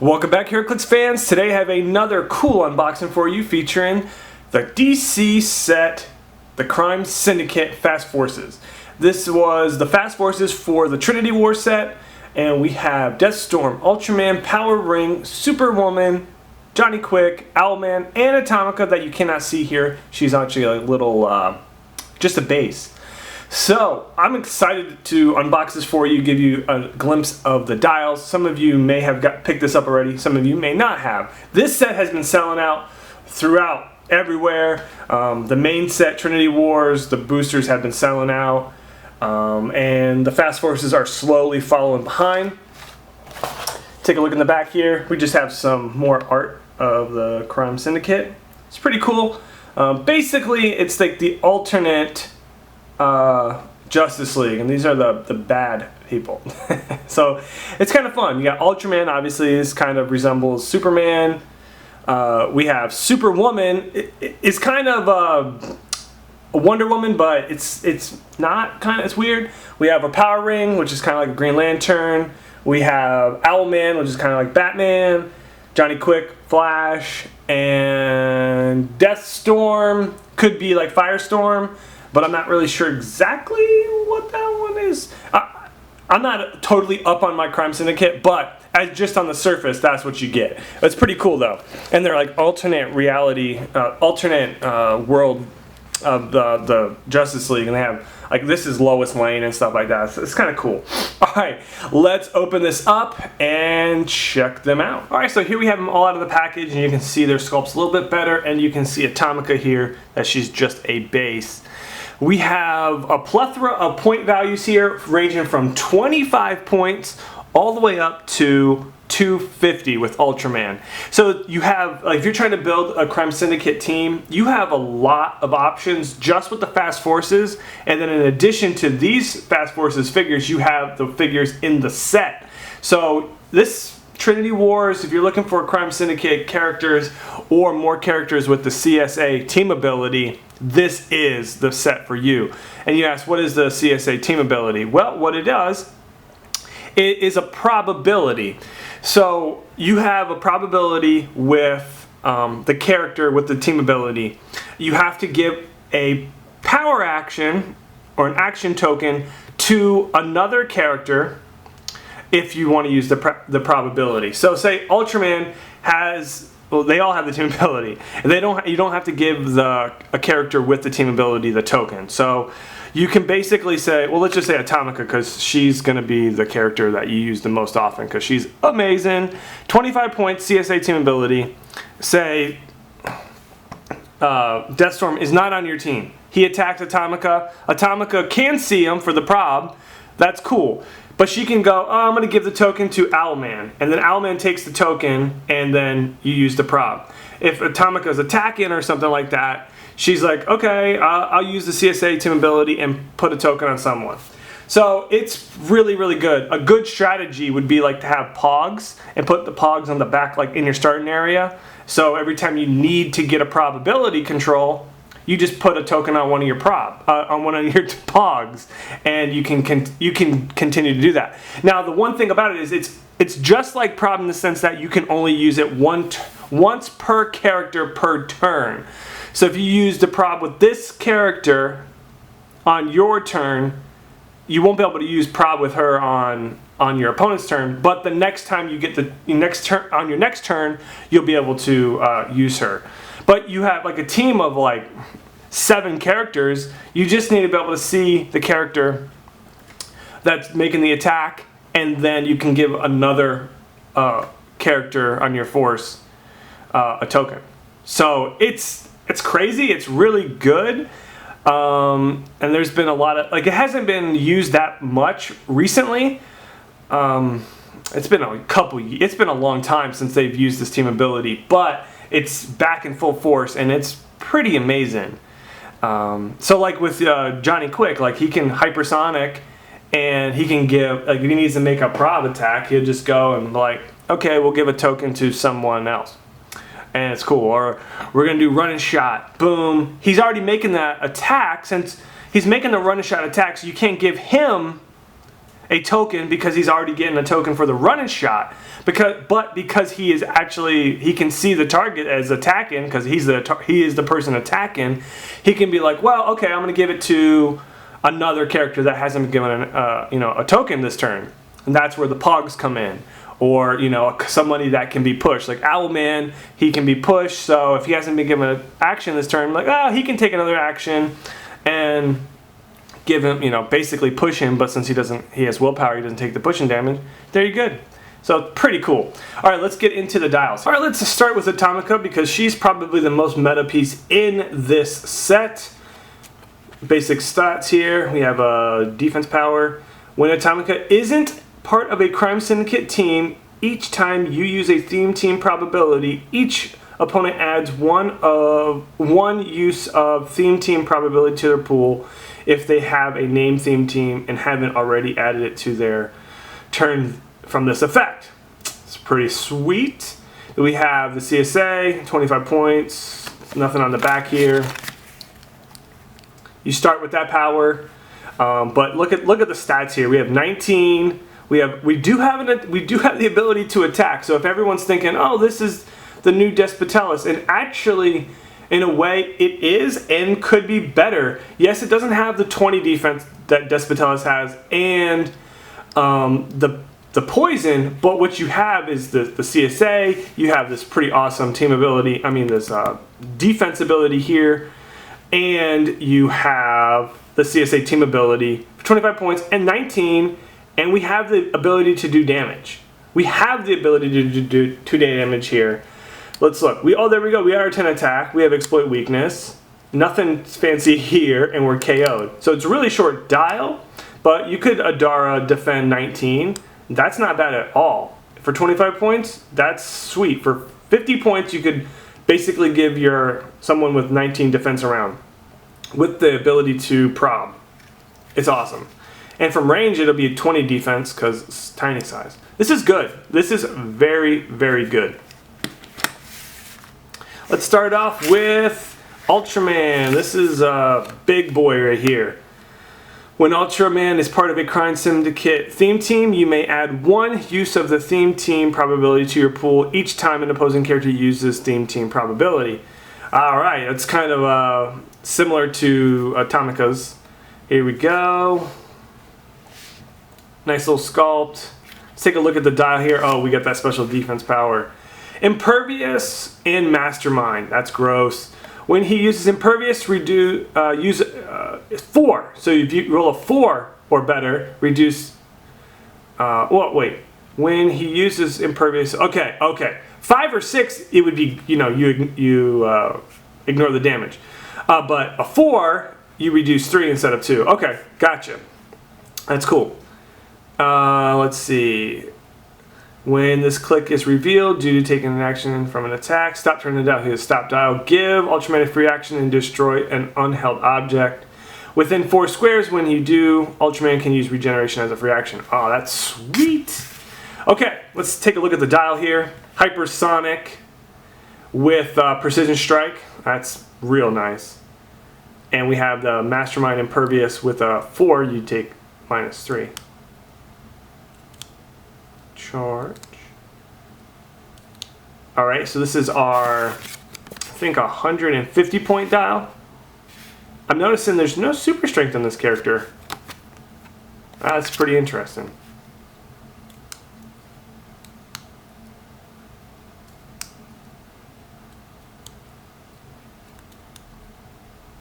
Welcome back, Heroclix fans. Today I have another cool unboxing for you featuring the DC set, the Crime Syndicate Fast Forces. This was the Fast Forces for the Trinity War set, and we have Deathstorm, Ultraman, Power Ring, Superwoman, Johnny Quick, Owlman, and Atomica that you cannot see here. She's actually a little, just a base. So, I'm excited to unbox this for you, give you a glimpse of the dials. Some of you may have picked this up already, some of you may not have. This set has been selling out throughout everywhere. The main set, Trinity Wars, the boosters have been selling out, and the Fast Forces are slowly following behind. Take a look in the back here. We just have some more art of the Crime Syndicate. It's pretty cool. Basically, it's like the alternate Justice League, and these are the bad people. So it's kind of fun. You got Ultraman, obviously, is kind of resembles Superman. We have Superwoman. It's kind of a Wonder Woman, but it's not it's weird. We have a Power Ring, which is kind of like a Green Lantern. We have Owlman, which is kind of like Batman. Johnny Quick, Flash, and Deathstorm could be like Firestorm, but I'm not really sure exactly what that one is. I'm not totally up on my Crime Syndicate, but just on the surface, that's what you get. It's pretty cool though, and they're like alternate reality, alternate world of the Justice League, and they have like this is Lois Lane and stuff like that. So it's kind of cool. All right, let's open this up and check them out. All right, so here we have them all out of the package, and you can see their sculpts a little bit better, and you can see Atomica here that she's just a base. We have a plethora of point values here, ranging from 25 points all the way up to 250 with Ultraman. So you have, like, if you're trying to build a Crime Syndicate team, you have a lot of options just with the Fast Forces, and then in addition to these Fast Forces figures, you have the figures in the set. So this Trinity Wars, if you're looking for Crime Syndicate characters or more characters with the CSA team ability, this is the set for you. And you ask, what is the CSA team ability? Well, what it does, it is a probability. So you have a probability with the character with the team ability. You have to give a power action or an action token to another character if you want to use the probability. So say Ultraman has, well, they all have the team ability. You don't have to give a character with the team ability the token. So you can basically say, well, let's just say Atomica, because she's going to be the character that you use the most often because she's amazing. 25 points, CSA team ability. Say Deathstorm is not on your team. He attacks Atomica. Atomica can see him for the prob. That's cool. But she can go, oh, I'm going to give the token to Owlman. And then Owlman takes the token, and then you use the prob. If Atomica's attacking or something like that, she's like, okay, I'll use the CSA team ability and put a token on someone. So it's really, really good. A good strategy would be like to have pogs and put the pogs on the back, like in your starting area. So every time you need to get a probability control, you just put a token on one of your on one of your pogs, and you can continue to do that. Now, the one thing about it is it's just like prob in the sense that you can only use it once per character per turn. So if you use the prob with this character on your turn, you won't be able to use prob with her on your opponent's turn. But the next time you get on your next turn, you'll be able to use her. But you have like a team of like 7 characters. You just need to be able to see the character that's making the attack, and then you can give another character on your force a token. So it's crazy. It's really good. And there's been a lot of, like, it hasn't been used that much recently. It's been a long time since they've used this team ability, but it's back in full force, and it's pretty amazing. So like with Johnny Quick, like he can hypersonic, and he can give, like if he needs to make a prob attack, he'll just go and like, okay, we'll give a token to someone else. And it's cool. Or we're going to do run and shot. Boom. He's already making that attack. Since he's making the run and shot attack, so you can't give him a token because he's already getting a token for the running shot. Because he is actually, he can see the target as attacking because he is the person attacking. He can be like, well, okay, I'm going to give it to another character that hasn't been given a token this turn, and that's where the Pogs come in. Or, somebody that can be pushed. Like Owlman, he can be pushed, so if he hasn't been given an action this turn, like, he can take another action and give him, basically push him, but since he has willpower, he doesn't take the pushing damage. There you're good. So pretty cool. Alright, let's get into the dials. Alright, let's start with Atomica because she's probably the most meta piece in this set. Basic stats here. We have a defense power. When Atomica isn't part of a crime syndicate team, each time you use a theme team probability, each opponent adds one use of theme team probability to their pool if they have a named theme team and haven't already added it to their turn from this effect. It's pretty sweet. We have the CSA, 25 points, nothing on the back here. You start with that power, but look at the stats here. We have 19. We do have the ability to attack. So if everyone's thinking, oh, this is the new Despotelis, and actually, in a way, it is and could be better. Yes, it doesn't have the 20 defense that Despotelis has, and the poison, but what you have is the CSA. You have this pretty awesome team ability. I mean, this defense ability here, and you have the CSA team ability for 25 points and 19. And we have the ability to do damage. We have the ability to do 2 damage here. Let's look. There we go. We are 10 attack. We have exploit weakness. Nothing fancy here, and we're KO'd. So it's a really short dial, but you could Adara defend 19. That's not bad at all. For 25 points, that's sweet. For 50 points, you could basically give someone with 19 defense around with the ability to prob. It's awesome. And from range, it'll be a 20 defense because it's tiny size. This is good. This is very, very good. Let's start off with Ultraman. This is a big boy right here. When Ultraman is part of a crime syndicate theme team, you may add one use of the theme team probability to your pool each time an opposing character uses theme team probability. Alright, it's kind of similar to Atomica's. Here we go. Nice little sculpt. Let's take a look at the dial here. Oh, we got that special defense power. Impervious and Mastermind. That's gross. When he uses Impervious, use 4. So if you roll a 4 or better, reduce... When he uses Impervious... Okay. 5 or 6, it would be, you ignore the damage. But a 4, you reduce 3 instead of 2. Okay, gotcha. That's cool. Let's see. When this click is revealed due to taking an action from an attack, stop turning the dial. Here's stop dial. Give Ultraman a free action and destroy an unheld object. Within 4 squares, when you do, Ultraman can use regeneration as a free action. Oh, that's sweet. Okay, let's take a look at the dial here. Hypersonic with Precision Strike. That's real nice. And we have the Mastermind Impervious with a 4. You take -3. Charge. Alright, so this is our, I think, 150 point dial. I'm noticing there's no super strength on this character. That's pretty interesting.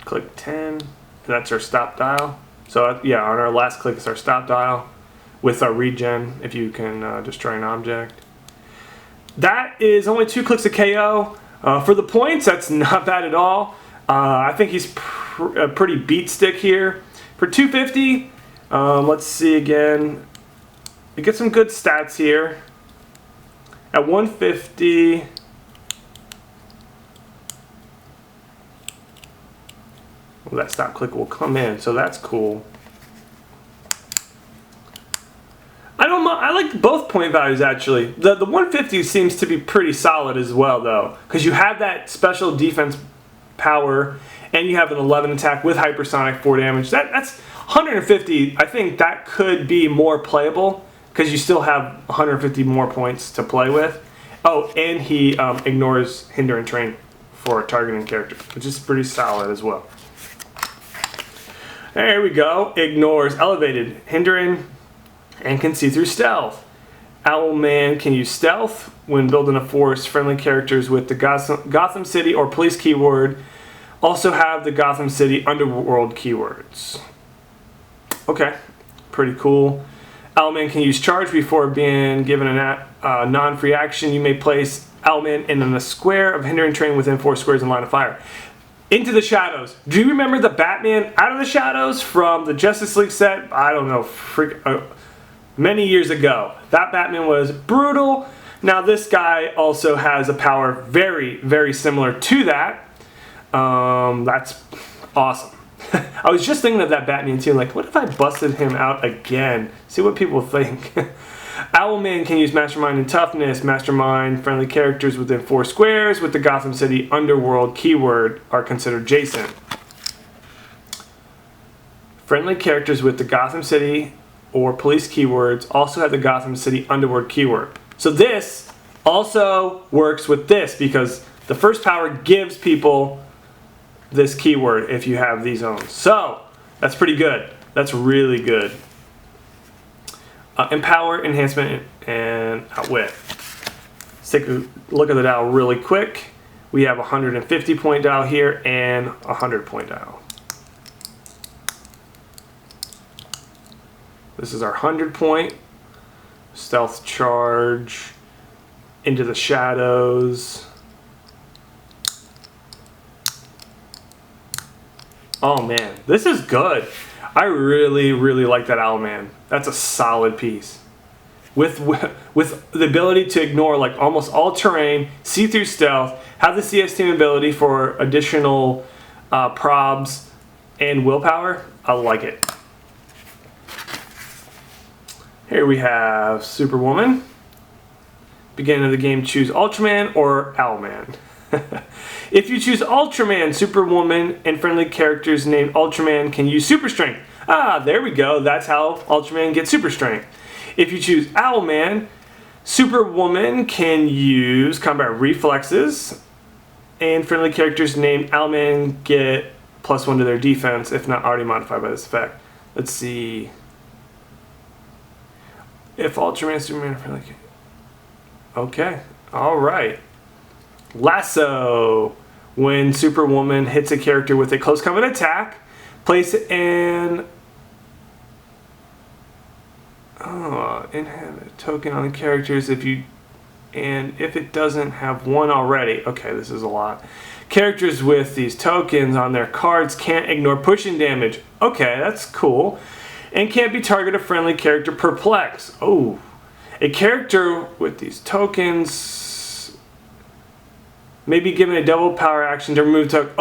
Click 10. That's our stop dial. So yeah, on our last click is our stop dial with our regen if you can destroy an object. That is only 2 clicks of KO. For the points, that's not bad at all. I think he's a pretty beat stick here. For 250, let's see again. We get some good stats here. At 150, well, that stop click will come in, so that's cool. I like both point values actually. The 150 seems to be pretty solid as well though, because you have that special defense power and you have an 11 attack with hypersonic 4 damage. That's 150, I think that could be more playable because you still have 150 more points to play with. Oh, and he ignores hinder and train for targeting character, which is pretty solid as well. There we go. Ignores elevated, hindering, and can see through stealth. Owlman can use stealth when building a force. Friendly characters with the Gotham City or police keyword also have the Gotham City underworld keywords. Okay, pretty cool. Owlman can use charge before being given a non-free action. You may place Owlman in a square of hindering terrain within 4 squares in line of fire. Into the shadows. Do you remember the Batman Out of the Shadows from the Justice League set? I don't know, many years ago. That Batman was brutal. Now this guy also has a power very, very similar to that. That's awesome. I was just thinking of that Batman too, like, what if I busted him out again? See what people think. Owlman can use Mastermind and Toughness. Mastermind, friendly characters within 4 squares with the Gotham City Underworld keyword are considered adjacent. Friendly characters with the Gotham City or police keywords also have the Gotham City Underworld keyword. So this also works with this because the first power gives people this keyword if you have these zones. So that's pretty good. That's really good. Empower, enhancement, and outwit. Let's take a look at the dial really quick. We have a 150 point dial here and a 100 point dial. This is our 100 point. Stealth charge, into the shadows. Oh man, this is good. I really, really like that Owlman. That's a solid piece. With the ability to ignore like almost all terrain, see through stealth, have the CS team ability for additional probs and willpower. I like it. Here we have Superwoman. Beginning of the game, choose Ultraman or Owlman. If you choose Ultraman, Superwoman and friendly characters named Ultraman can use Super Strength. Ah, there we go. That's how Ultraman gets Super Strength. If you choose Owlman, Superwoman can use Combat Reflexes, and friendly characters named Owlman get +1 to their defense, if not already modified by this effect. Let's see. If Ultraman, Superman, friendly. Okay. All right. Lasso. When Superwoman hits a character with a close combat attack, place an inhabit token on the characters if it doesn't have one already. Okay, this is a lot. Characters with these tokens on their cards can't ignore pushing damage. Okay, that's cool. And can't be targeted a friendly character perplex. Oh, a character with these tokens may be given a double power action to remove token.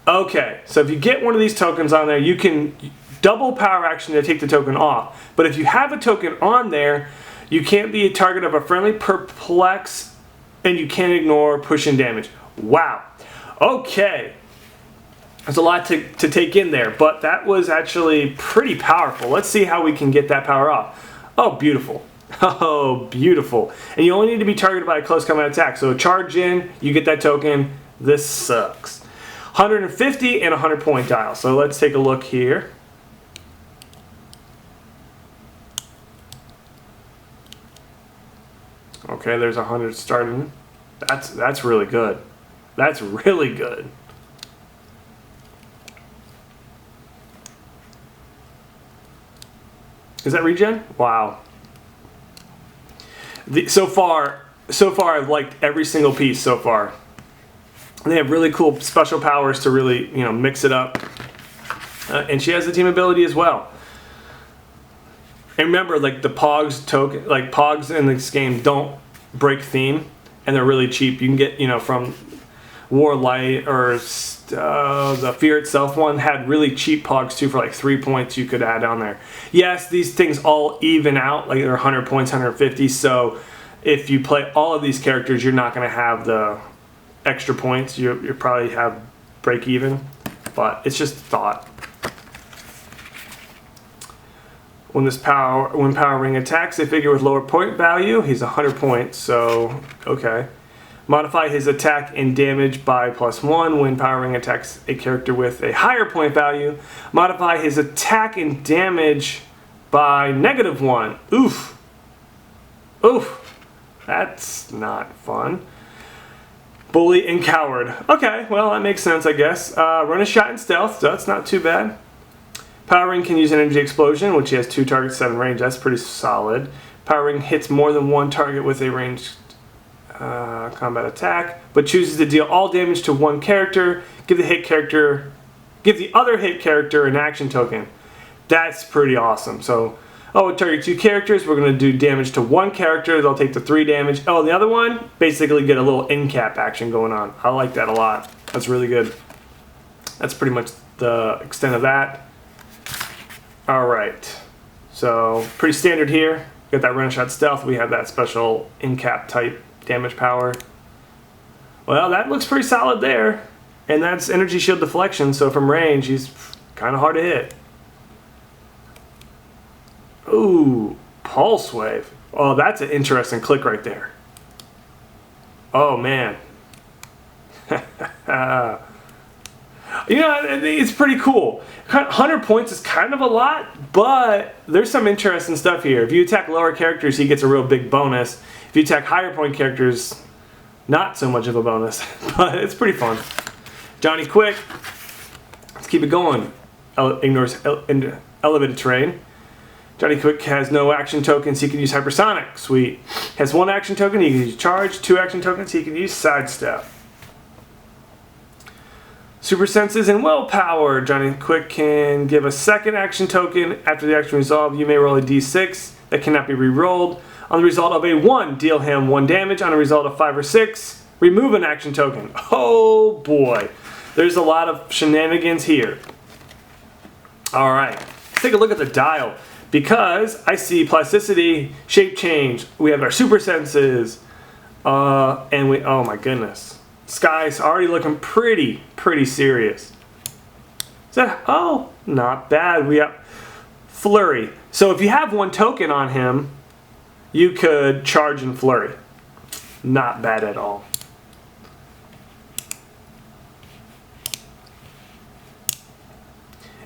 Okay, so if you get one of these tokens on there, you can double power action to take the token off. But if you have a token on there, you can't be a target of a friendly perplex, and you can't ignore pushing damage. Wow. Okay. There's a lot to take in there, but that was actually pretty powerful. Let's see how we can get that power off. Oh, beautiful. Oh, beautiful. And you only need to be targeted by a close combat attack. So charge in, you get that token. This sucks. 150 and 100 point dial. So let's take a look here. Okay, there's 100 starting. That's really good. That's really good. Is that regen? Wow. So far I've liked every single piece so far. They have really cool special powers to really, mix it up. And she has the team ability as well. And remember, like the Pogs token, like Pogs in this game don't break theme, and they're really cheap. You can get, from Warlight or the Fear Itself one had really cheap Pogs too for like 3 points you could add on there. Yes, these things all even out, like they're 100 points, 150. So if you play all of these characters, you're not going to have the extra points. You probably have break even, but it's just a thought. When Power Ring attacks a figure with lower point value, he's 100 points, so okay. Modify his attack and damage by +1 when Power Ring attacks a character with a higher point value. Modify his attack and damage by -1. Oof. Oof. That's not fun. Bully and Coward. Okay, well, that makes sense, I guess. Run a shot in stealth, so that's not too bad. Power Ring can use Energy Explosion, which he has 2 targets, 7 range. That's pretty solid. Power Ring hits more than 1 target with a ranged combat attack, but chooses to deal all damage to 1 character. Give the other hit character an action token. That's pretty awesome. So, target 2 characters. We're going to do damage to 1 character. They'll take the 3 damage. Oh, and the other one, basically get a little end cap action going on. I like that a lot. That's really good. That's pretty much the extent of that. Alright. So, pretty standard here. Got that run shot stealth. We have that special end cap type damage power. Well, that looks pretty solid there. And that's energy shield deflection, so from range, he's kind of hard to hit. Ooh, Pulse Wave. Oh, that's an interesting click right there. Oh, man. You know, it's pretty cool. 100 points is kind of a lot, but there's some interesting stuff here. If you attack lower characters, he gets a real big bonus. If you attack higher point characters, not so much of a bonus, but it's pretty fun. Johnny Quick. Let's keep it going. Ignores elevated terrain. Johnny Quick has no action tokens. He can use Hypersonic. Sweet. Has 1 action token. He can use Charge. 2 action tokens. He can use Sidestep. Super Senses and Willpower. Johnny Quick can give a 2nd action token. After the action resolve, you may roll a d6 that cannot be re-rolled. On the result of a 1, deal him 1 damage. On a result of 5 or 6, remove an action token. Oh boy. There's a lot of shenanigans here. Alright. Let's take a look at the dial. Because I see Plasticity, Shape Change. We have our Super Senses. And we, oh my goodness. Sky's already looking pretty serious. Is that, oh, not bad. We have Flurry. So if you have 1 token on him, you could charge and Flurry. Not bad at all.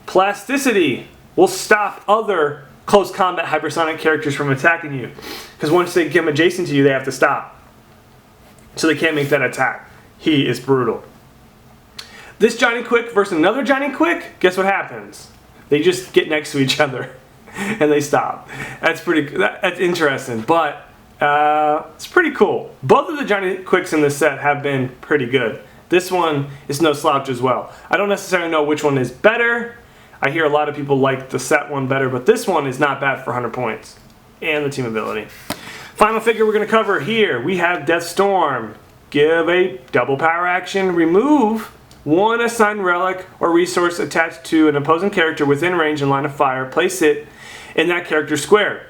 Plasticity will stop other close combat hypersonic characters from attacking you. Because once they come adjacent to you, they have to stop. So they can't make that attack. He is brutal. This Johnny Quick versus another Johnny Quick, guess what happens? They just get next to each other and they stop. That's interesting, but it's pretty cool. Both of the Johnny Quicks in this set have been pretty good. This one is no slouch as well. I don't necessarily know which one is better. I hear a lot of people like the set one better, but this one is not bad for 100 points. And the team ability. Final figure we're going to cover here. We have Deathstorm. Give a double power action. Remove 1 assigned relic or resource attached to an opposing character within range and line of fire. Place it in that character's square.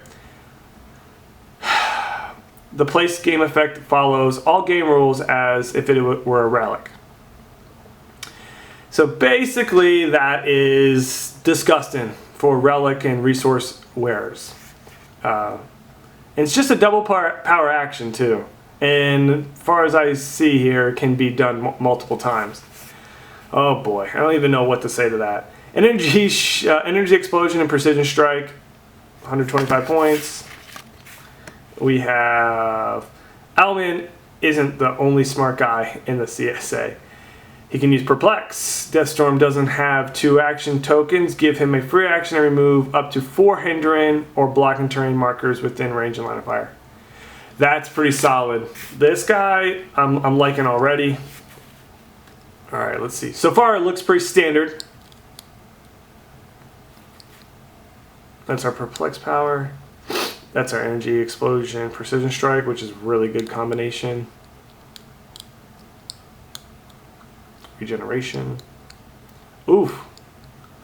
The place game effect follows all game rules as if it were a relic. So basically that is disgusting for relic and resource wearers. And it's just a double power action too. And as far as I see here, it can be done multiple times. Oh boy, I don't even know what to say to that. Energy Explosion and Precision Strike, 125 points. We have Owlman isn't the only smart guy in the CSA. He can use Perplex. Deathstorm doesn't have 2 action tokens. Give him a free action to remove up to 4 hindering or blocking terrain markers within range and line of fire. That's pretty solid. This guy, I'm liking already. Alright, let's see. So far, it looks pretty standard. That's our Perplex power. That's our Energy Explosion, Precision Strike, which is a really good combination. Regeneration. Oof.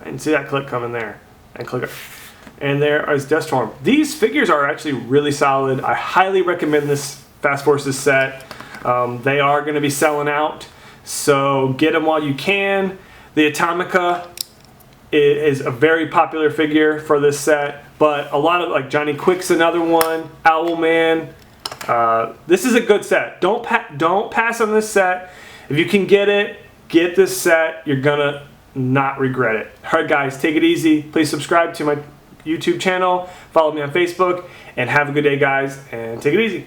I didn't see that click coming there. And click it. And there is Deathstorm. These figures are actually really solid. I highly recommend this Fast Forces set. They are going to be selling out, so get them while you can. The Atomica is a very popular figure for this set, But a lot of, like, Johnny Quick's another one, Owlman. This is a good set. Don't pass on this set. If you can get it, get this set. You're gonna not regret it. Alright guys, take it easy. Please subscribe to my YouTube channel. Follow me on Facebook. And have a good day, guys. And take it easy.